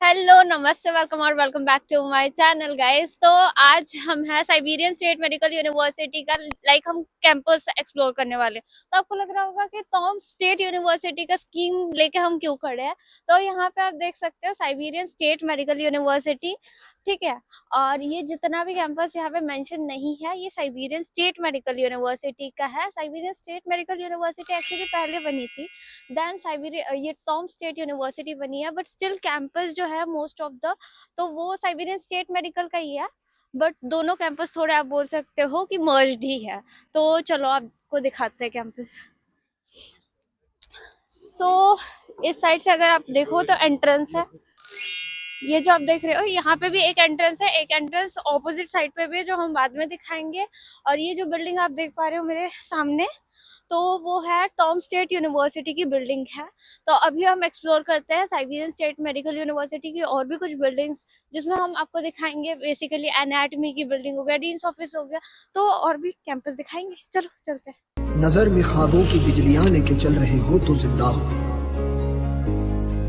Hello नमस्ते welcome और welcome back to my channel guys. तो आज हम हैं साइबेरियन स्टेट मेडिकल यूनिवर्सिटी का हम कैंपस एक्सप्लोर करने वाले हैं। तो आपको लग रहा होगा कि टॉम स्टेट यूनिवर्सिटी का स्कीम लेके हम क्यों खड़े हैं। तो यहाँ पे आप देख सकते हो साइबेरियन स्टेट मेडिकल यूनिवर्सिटी, ठीक है। और ये जितना भी कैंपस यहाँ पे मेंशन नहीं है ये साइबेरियन स्टेट मेडिकल यूनिवर्सिटी का है। Siberian state medical university actually पहले बनी थी, देन साइबेरिया ये टॉम स्टेट यूनिवर्सिटी बनी है, बट स्टिल कैंपस जो है मोस्ट ऑफ द तो वो साइबेरियन स्टेट मेडिकल का ही है। बट दोनों कैंपस थोड़े आप बोल सकते हो कि मर्ज्ड ही है। तो चलो आपको दिखाते हैं कैंपस। सो इस साइड से अगर आप देखो तो एंट्रेंस है, ये जो आप देख रहे हो यहाँ पे भी एक एंट्रेंस है, एक एंट्रेंस ऑपोजिट साइड पे भी है जो हम बाद में दिखाएंगे। और ये जो बिल्डिंग आप देख पा रहे हो मेरे सामने, तो वो है टॉम स्टेट यूनिवर्सिटी की बिल्डिंग है। तो अभी हम एक्सप्लोर करते हैं साइबेरियन स्टेट मेडिकल यूनिवर्सिटी की और भी कुछ बिल्डिंग्स, जिसमें हम आपको दिखाएंगे बेसिकली एनाटमी की बिल्डिंग हो गया, डीन्स ऑफिस हो गया, तो और भी कैंपस दिखाएंगे। चलो चलते हैं। नजर में ख्वाबों की बिजलियां लेके चल रहे हो तो जिंदा हो,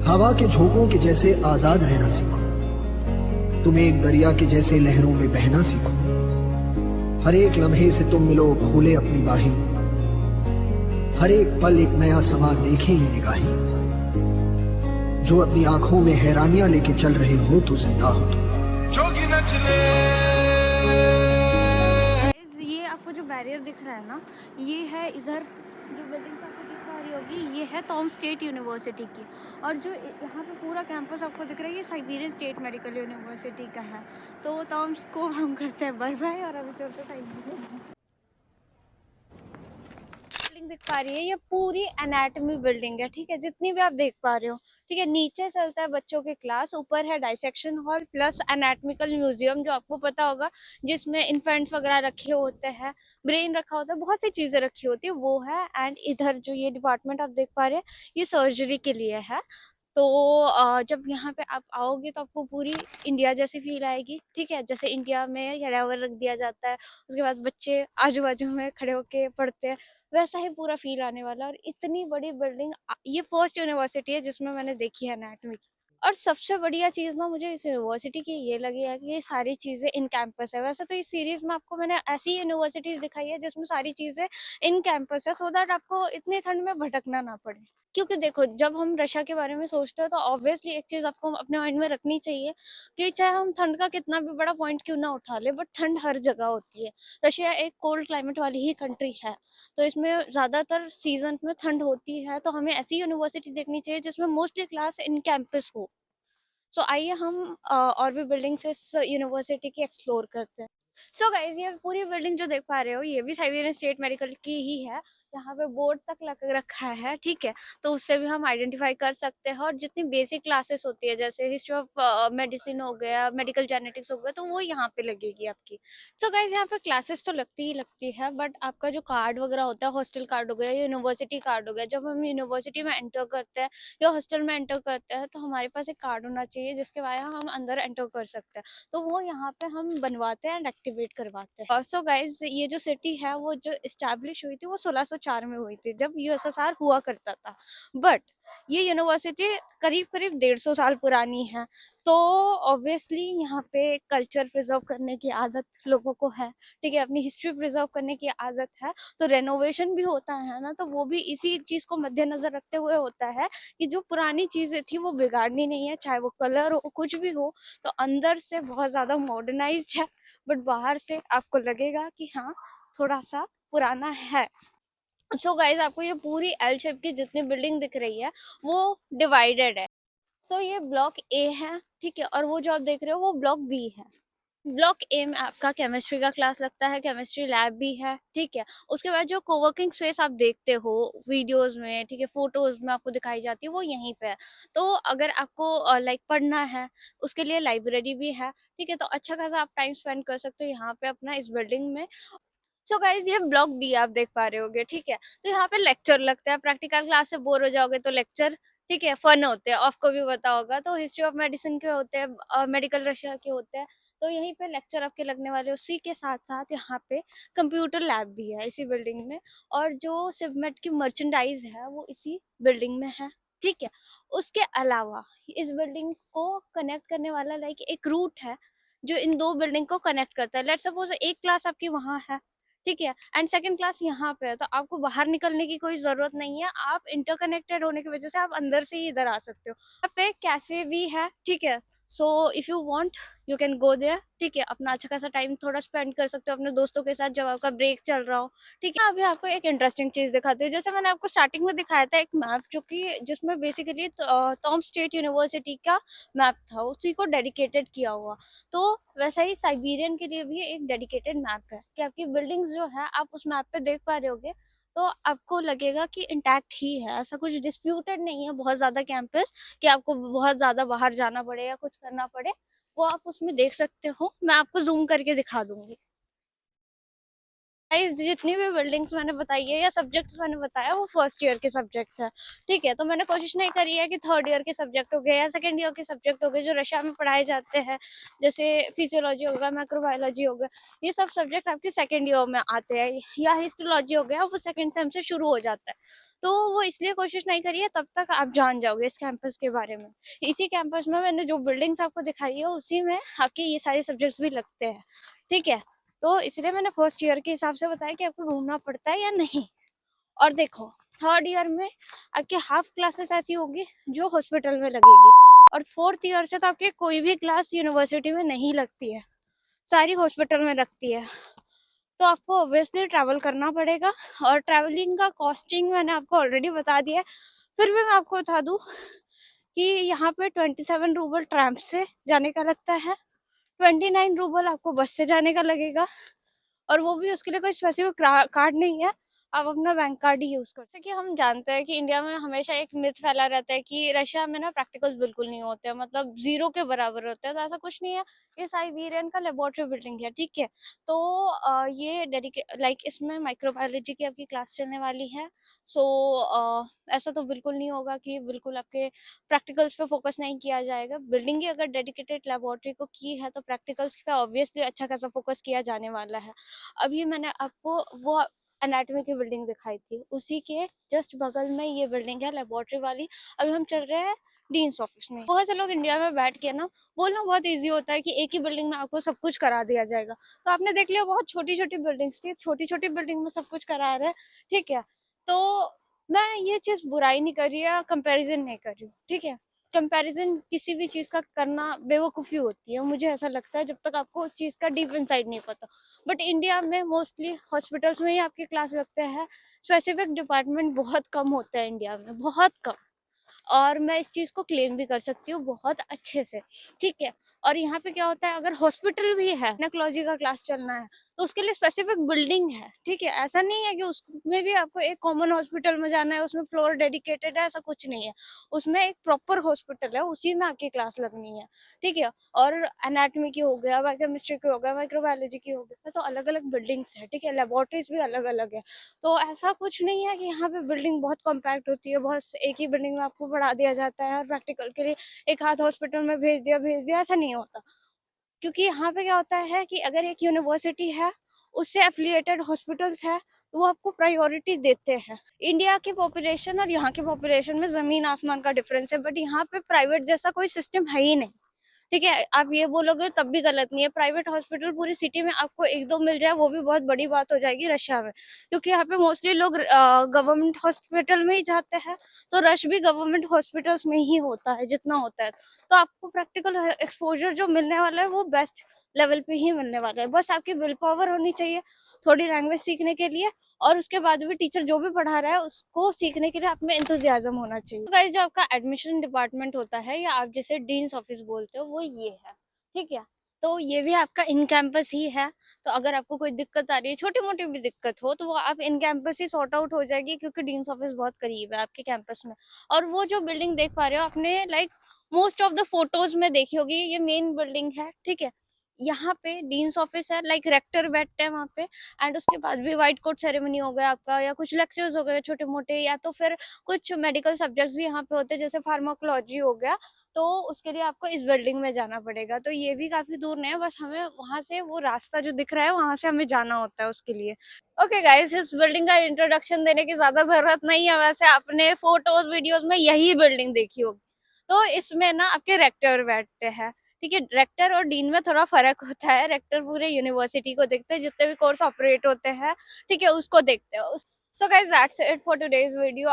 हवा के झोंकों के जैसे आजाद रहना सीखो। तुम एक दरिया के जैसे लहरों में बहना सीखो। हर एक लम्हे से तुम मिलो खोले अपनी बाहें, हर एक पल एक नया समा देखे ये निगाहें। जो अपनी आंखों में हैरानियां लेके चल रहे हो तो जिंदा हो तुम। जोगी नचले। ये आपको जो बैरियर दिख रहा है ना, ये है इधर जो बिल्डिंग्स आपको दिख पा रही होगी, ये है टॉम स्टेट यूनिवर्सिटी की। और जो यहाँ पे पूरा कैंपस आपको दिख रहा है ये साइबेरियन स्टेट मेडिकल यूनिवर्सिटी का है। तो टॉम्स को हम करते हैं बाय बाय और अभी चलते हैं बिल्डिंग दिख पा रही है, ये पूरी एनाटॉमी बिल्डिंग है, ठीक है, जितनी भी आप देख पा रहे हो, ठीक है। नीचे चलता है बच्चों के क्लास, ऊपर है dissection hall plus anatomical museum जो आपको पता होगा, जिसमें इन्फेंट्स वगैरह रखे होते हैं, ब्रेन रखा होता है, बहुत सी चीजें रखी होती है, वो है। एंड इधर जो ये डिपार्टमेंट आप देख पा रहे हैं ये सर्जरी के लिए है। तो जब यहाँ पे आप आओगे तो आपको पूरी इंडिया जैसी फील आएगी, ठीक है। जैसे इंडिया में कैडावर रख दिया जाता है, उसके बाद बच्चे आजू बाजू में खड़े होके पढ़ते हैं, वैसा ही पूरा फील आने वाला। और इतनी बड़ी बिल्डिंग, ये फर्स्ट यूनिवर्सिटी है जिसमें मैंने देखी है एनाटॉमी की। और सबसे बढ़िया चीज ना मुझे इस यूनिवर्सिटी की ये लगी है कि ये सारी चीजें इन कैंपस है। वैसे तो इस सीरीज में आपको मैंने ऐसी यूनिवर्सिटीज दिखाई है जिसमें सारी चीजें इन कैंपस है, सो दैट आपको इतनी ठंड में भटकना ना पड़े। क्योंकि देखो जब हम रशिया के बारे में सोचते हैं तो ऑब्वियसली एक चीज आपको अपने माइंड में रखनी चाहिए कि चाहे हम ठंड का कितना भी बड़ा पॉइंट क्यों ना उठा ले, बट ठंड हर जगह होती है। रशिया एक कोल्ड क्लाइमेट वाली ही कंट्री है, तो इसमें ज्यादातर सीजन में ठंड होती है। तो हमें ऐसी यूनिवर्सिटी देखनी चाहिए जिसमें मोस्टली क्लास इन कैंपस हो। सो आइए हम और भी बिल्डिंग्स इस यूनिवर्सिटी की एक्सप्लोर करते हैं। सो गाइज ये पूरी बिल्डिंग जो देख पा रहे हो ये भी साइबेरियन स्टेट मेडिकल की ही है। यहाँ पे बोर्ड तक लग रखा है, ठीक है, तो उससे भी हम आइडेंटिफाई कर सकते हैं। और जितनी बेसिक क्लासेस होती है जैसे हिस्ट्री ऑफ मेडिसिन हो गया, मेडिकल जेनेटिक्स हो गया, तो वो यहाँ पे लगेगी आपकी। सो गाइज यहाँ पे क्लासेस तो लगती ही लगती है, बट आपका जो कार्ड वगैरह होता है, हॉस्टल कार्ड हो गया, यूनिवर्सिटी कार्ड हो गया, जब हम यूनिवर्सिटी में एंटर करते हैं या हॉस्टल में एंटर करते हैं तो हमारे पास एक कार्ड होना चाहिए जिसके वजह हम अंदर एंटर कर सकते हैं। तो वो यहाँ पे हम बनवाते हैं एंड एक्टिवेट करवाते हैं। सो गाइज ये जो सिटी है वो जो इस्टेब्लिश हुई थी वो 1604 में हुई थी, जब यूएसएसआर हुआ करता था। बट ये यूनिवर्सिटी करीब करीब 150 साल पुरानी है। तो ऑब्वियसली यहाँ पे कल्चर प्रिजर्व करने की आदत लोगों को है, ठीक है, अपनी हिस्ट्री प्रिजर्व करने की आदत है। तो रेनोवेशन भी होता है ना, तो वो भी इसी चीज को मद्देनजर रखते हुए होता है कि जो पुरानी चीजें थी वो बिगाड़नी नहीं है, चाहे वो कलर हो कुछ भी हो। तो अंदर से बहुत ज्यादा मॉडर्नाइज्ड है, बट बाहर से आपको लगेगा कि हाँ थोड़ा सा पुराना है। सो गाइज आपको ये पूरी एल शेप की जितनी बिल्डिंग दिख रही है वो डिवाइडेड है। सो ये ब्लॉक ए है, ठीक है, और वो जो आप देख रहे हो वो ब्लॉक बी है। ब्लॉक ए में आपका केमिस्ट्री का क्लास लगता है, केमिस्ट्री लैब भी है, ठीक है। उसके बाद जो कोवर्किंग स्पेस आप देखते हो वीडियोस में, ठीक है, फोटोज में आपको दिखाई जाती है, वो यहीं पे है। तो अगर आपको लाइक पढ़ना है उसके लिए लाइब्रेरी भी है, ठीक है, तो अच्छा खासा आप टाइम स्पेंड कर सकते हो यहाँ पे अपना इस बिल्डिंग में। सो गाइज ये ब्लॉक बी आप देख पा रहे होगे, ठीक है। तो यहाँ पे लेक्चर लगता है, प्रैक्टिकल क्लास से बोर हो जाओगे तो लेक्चर, ठीक है, फन होते हैं, आपको भी पता होगा। तो हिस्ट्री ऑफ मेडिसिन के होते हैं, मेडिकल रशिया के होते हैं, तो यहीं पे लेक्चर आपके लगने वाले। उसी के साथ साथ यहाँ पे कंप्यूटर लैब भी है इसी बिल्डिंग में, और जो सिवमेट की मर्चेंडाइज है वो इसी बिल्डिंग में है। ठीक है। उसके अलावा इस बिल्डिंग को कनेक्ट करने वाला लाइक एक रूट है जो इन दो बिल्डिंग को कनेक्ट करता है। लेट्स सपोज एक क्लास आपकी वहां है, ठीक है, एंड सेकंड क्लास यहाँ पे है, तो आपको बाहर निकलने की कोई जरूरत नहीं है। आप इंटरकनेक्टेड होने की वजह से आप अंदर से ही इधर आ सकते हो। यहाँ पे कैफे भी है, ठीक है। So if you want you can go there, ठीक है। अपना अच्छा खासा टाइम थोड़ा स्पेंड कर सकते हो अपने दोस्तों के साथ जब आपका ब्रेक चल रहा हो, ठीक है। अभी आपको एक इंटरेस्टिंग चीज दिखाती हूँ। जैसे मैंने आपको स्टार्टिंग में दिखाया था एक मैप, जो कि जिसमें बेसिकली टॉम स्टेट यूनिवर्सिटी का मैप था, उसी को डेडिकेटेड किया हुआ। तो वैसा ही साइबेरियन के लिए भी एक डेडिकेटेड मैप है कि आपकी बिल्डिंग्स जो है आप उस मैप पे देख पा रहे होगे, तो आपको लगेगा कि इंटैक्ट ही है, ऐसा कुछ डिस्प्यूटेड नहीं है बहुत ज्यादा कैंपस कि आपको बहुत ज्यादा बाहर जाना पड़े या कुछ करना पड़े। वो आप उसमें देख सकते हो, मैं आपको जूम करके दिखा दूंगी। गाइस जितनी भी बिल्डिंग्स मैंने बताई है या सब्जेक्ट्स मैंने बताया वो फर्स्ट ईयर के सब्जेक्ट्स है, ठीक है। तो मैंने कोशिश नहीं करी है कि थर्ड ईयर के सब्जेक्ट हो गए या सेकंड ईयर के सब्जेक्ट हो गए जो रशिया में पढ़ाए जाते हैं, जैसे फिजियोलॉजी हो गया, माइक्रोबायोलॉजी हो गया, ये सब सब्जेक्ट आपके सेकंड ईयर में आते हैं, या हिस्टोलॉजी हो गया वो सेकंड सेम से शुरू हो जाता है। तो वो इसलिए कोशिश नहीं करी है, तब तक आप जान जाओगे इस कैंपस के बारे में। इसी कैंपस में मैंने जो बिल्डिंग्स आपको दिखाई है उसी में आपके ये सारे सब्जेक्ट्स भी लगते हैं, ठीक है। तो इसलिए मैंने फर्स्ट ईयर के हिसाब से बताया कि आपको घूमना पड़ता है या नहीं। और देखो थर्ड ईयर में आपके हाफ क्लासेस ऐसी होगी जो हॉस्पिटल में लगेगी, और फोर्थ ईयर से तो आपके कोई भी क्लास यूनिवर्सिटी में नहीं लगती है, सारी हॉस्पिटल में लगती है। तो आपको ऑब्वियसली ट्रैवल करना पड़ेगा, और ट्रैवलिंग का कॉस्टिंग मैंने आपको ऑलरेडी बता दिया है। फिर भी मैं आपको बता दूं कि यहाँ पे 27 रूबल ट्रैम से जाने का लगता है, 29 रूबल आपको बस से जाने का लगेगा, और वो भी उसके लिए कोई स्पेसिफिक कार्ड नहीं है, आप अपना बैंक कार्ड ही यूज कर सकते। कि हम जानते हैं कि इंडिया में हमेशा एक मिथ फैला रहता है कि रशिया में ना प्रैक्टिकल्स बिल्कुल नहीं होते, मतलब जीरो के बराबर होते हैं, तो ऐसा कुछ नहीं है। ये साइबेरियन का लेबोरेटरी बिल्डिंग है, ठीक है। तो ये डेडिकेट लाइक इसमें माइक्रोबायोलॉजी की आपकी क्लास चलने वाली है। सो ऐसा तो बिल्कुल नहीं होगा कि बिल्कुल आपके प्रैक्टिकल्स पे फोकस नहीं किया जाएगा। बिल्डिंग ही अगर डेडिकेटेड लेबोरेटरी को की है तो प्रैक्टिकल्स पे ऑब्वियसली अच्छा खासा फोकस किया जाने वाला है। अभी मैंने आपको वो एनाटॉमी की बिल्डिंग दिखाई थी, उसी के जस्ट बगल में ये बिल्डिंग है लेबोरेटरी वाली। अभी हम चल रहे हैं डीन्स ऑफिस में। बहुत से लोग इंडिया में बैठ के ना बोलना बहुत इजी होता है कि एक ही बिल्डिंग में आपको सब कुछ करा दिया जाएगा। तो आपने देख लिया बहुत छोटी छोटी बिल्डिंग्स थी, छोटी छोटी बिल्डिंग में सब कुछ करा रहे हैं, ठीक है। तो मैं ये चीज बुराई नहीं कर रही है, कंपैरिजन नहीं कर रही हूँ, ठीक है। कंपैरिजन किसी भी चीज का करना बेवकूफी होती है, मुझे ऐसा लगता है, जब तक आपको उस चीज का डीप इनसाइड नहीं पता। बट इंडिया में मोस्टली हॉस्पिटल्स में ही आपके क्लास लगते हैं, स्पेसिफिक डिपार्टमेंट बहुत कम होता है इंडिया में, बहुत कम। और मैं इस चीज को क्लेम भी कर सकती हूँ बहुत अच्छे से, ठीक है। और यहाँ पे क्या होता है, अगर हॉस्पिटल भी है, गायनेकोलॉजी का क्लास चलना है, तो उसके लिए स्पेसिफिक बिल्डिंग है, ठीक है। ऐसा नहीं है कि उसमें भी आपको एक कॉमन हॉस्पिटल में जाना है, उसमें फ्लोर डेडिकेटेड है, ऐसा कुछ नहीं है। उसमें एक प्रॉपर हॉस्पिटल है, उसी में आपकी क्लास लगनी है, ठीक है। और एनाटॉमी की हो गया, बायोकेमिस्ट्री की हो गया, माइक्रोबायोलॉजी की हो गया, तो अलग अलग बिल्डिंग्स है, ठीक है। लेबोरेटरीज भी अलग अलग है। तो ऐसा कुछ नहीं है कि यहाँ पे बिल्डिंग बहुत कॉम्पैक्ट होती है, बहुत एक ही बिल्डिंग में आपको पढ़ा दिया जाता है और प्रैक्टिकल के लिए एक हाथ हॉस्पिटल में भेज दिया, ऐसा नहीं होता। क्योंकि यहाँ पे क्या होता है कि अगर एक यूनिवर्सिटी है, उससे एफिलिएटेड हॉस्पिटल्स है, तो वो आपको प्रायोरिटी देते हैं। इंडिया की पॉपुलेशन और यहाँ की पॉपुलेशन में जमीन आसमान का डिफरेंस है, बट यहाँ पे प्राइवेट जैसा कोई सिस्टम है ही नहीं, ठीक है। आप ये बोलोगे तब भी गलत नहीं है, प्राइवेट हॉस्पिटल पूरी सिटी में आपको एक दो मिल जाए वो भी बहुत बड़ी बात हो जाएगी रशिया में, क्योंकि यहाँ पे मोस्टली लोग गवर्नमेंट हॉस्पिटल में ही जाते हैं। तो रश भी गवर्नमेंट हॉस्पिटल्स में ही होता है जितना होता है। तो आपको प्रैक्टिकल एक्सपोजर जो मिलने वाला है वो बेस्ट लेवल पे ही मिलने वाला है। बस आपकी विल पावर होनी चाहिए थोड़ी लैंग्वेज सीखने के लिए, और उसके बाद भी टीचर जो भी पढ़ा रहा है उसको सीखने के लिए आप में एंथुजियाज्म होना चाहिए। तो गाइस जो आपका एडमिशन डिपार्टमेंट होता है, या आप जिसे डीन्स ऑफिस बोलते हो, वो ये है, ठीक है। तो ये भी आपका इन कैंपस ही है। तो अगर आपको कोई दिक्कत आ रही है, छोटी मोटी भी दिक्कत हो, तो वो आप in campus he sort out हो जाएगी, क्योंकि डीन्स ऑफिस बहुत करीब है आपके कैंपस में। और वो जो बिल्डिंग देख पा रहे हो आपने like most of the photos में देखी होगी, ये मेन बिल्डिंग है, ठीक है। यहाँ पे डीन्स ऑफिस है, लाइक रेक्टर बैठते हैं वहाँ पे। एंड उसके बाद भी व्हाइट कोट सेरेमनी हो गया आपका, या कुछ लेक्चर्स हो गए छोटे मोटे, या तो फिर कुछ मेडिकल सब्जेक्ट्स भी यहाँ पे होते हैं, जैसे फार्माकोलॉजी हो गया। तो उसके लिए आपको इस बिल्डिंग में जाना पड़ेगा। तो ये भी काफी दूर नहीं है, बस हमें वहां से वो रास्ता जो दिख रहा है वहां से हमें जाना होता है उसके लिए। ओके गाइस, इस बिल्डिंग का इंट्रोडक्शन देने की ज्यादा जरूरत नहीं है, वैसे आपने फोटोज वीडियोस में यही बिल्डिंग देखी होगी। तो इसमें ना आपके रेक्टर बैठते हैं, ठीक है। रेक्टर और डीन में थोड़ा फर्क होता है। रेक्टर पूरे यूनिवर्सिटी को देखते हैं, जितने भी कोर्स ऑपरेट होते हैं, ठीक है, उसको देखते हैं। So guys that's it for today's video.